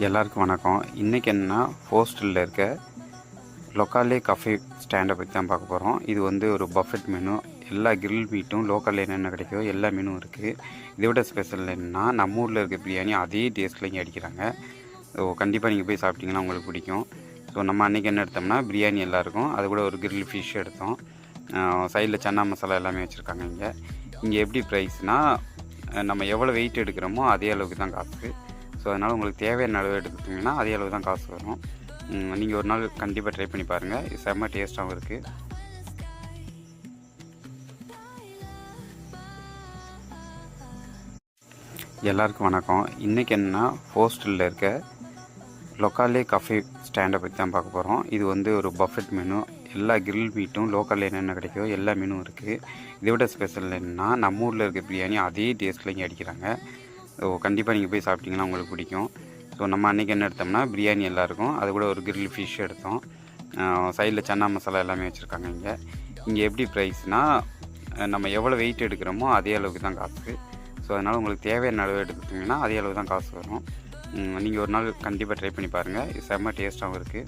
எல்லாருக்கும் வணக்கம். இன்றைக்கி என்னென்னா ஹோஸ்டலில் இருக்க லொக்காலே கஃபே ஸ்டாண்டை பற்றி தான் பார்க்க போகிறோம். இது வந்து ஒரு பஃபெட் மெனு. எல்லா கிரில் மீட்டும் லோக்கலில் என்னென்ன கிடைக்கோ எல்லா மெனுவும் இருக்குது. இதை விட ஸ்பெஷல் என்னென்னா நம்ம ஊரில் இருக்க பிரியாணி அதே டேஸ்ட்டில் இங்கே அடிக்கிறாங்க. ஸோ கண்டிப்பாக நீங்கள் போய் சாப்பிட்டிங்கன்னா உங்களுக்கு பிடிக்கும். ஸோ நம்ம அன்றைக்கி என்ன எடுத்தோம்னா பிரியாணி எல்லாருக்கும், அது கூட ஒரு கிரில் ஃபிஷ் எடுத்தோம். சைடில் சன்னா மசாலா எல்லாமே வச்சுருக்காங்க. இங்கே எப்படி ப்ரைஸ்னால் நம்ம எவ்வளோ வெயிட் எடுக்கிறோமோ அதே அளவுக்கு தான் காசு. ஸோ அதனால் உங்களுக்கு தேவையான அளவு எடுத்துக்கிட்டிங்கன்னா அதே அளவு தான் காசு வரும். நீங்கள் ஒரு நாள் கண்டிப்பாக ட்ரை பண்ணி பாருங்கள். இது செம்ம டேஸ்ட்டாகவும் இருக்குது. எல்லாருக்கும் வணக்கம். இன்றைக்கி என்னென்னா ஹோஸ்டலில் இருக்க லொக்காலே கஃபே ஸ்டாண்டை பற்றி தான் பார்க்க போகிறோம். இது வந்து ஒரு பஃபெட் மெனு. எல்லா கிரில் மீட்டும் லோக்கலில் என்னென்ன கிடைக்கோ எல்லா மெனுவும் இருக்குது. இதை விட ஸ்பெஷல் என்னென்னா நம்ம ஊரில் இருக்க பிரியாணி அதே டேஸ்ட்டில் இங்கே அடிக்கிறாங்க. ஸோ கண்டிப்பாக நீங்கள் போய் சாப்பிட்டிங்கன்னா உங்களுக்கு பிடிக்கும். ஸோ நம்ம அன்றைக்கி என்ன எடுத்தோம்னா பிரியாணி எல்லாருக்கும், அது கூட ஒரு கிரில் ஃபிஷ் எடுத்தோம். சைடில் சன்னா மசாலா எல்லாமே வச்சுருக்காங்க. இங்கே எப்படி ப்ரைஸ்னால் நம்ம எவ்வளோ வெயிட் எடுக்கிறோமோ அதே அளவுக்கு தான் காசு. ஸோ அதனால் உங்களுக்கு தேவையான அளவு எடுத்துக்கிட்டிங்கன்னா அதே அளவு தான் காசு வரும். நீங்கள் ஒரு நாள் கண்டிப்பாக ட்ரை பண்ணி பாருங்கள். இது செம்ம டேஸ்ட்டாகவும் இருக்குது.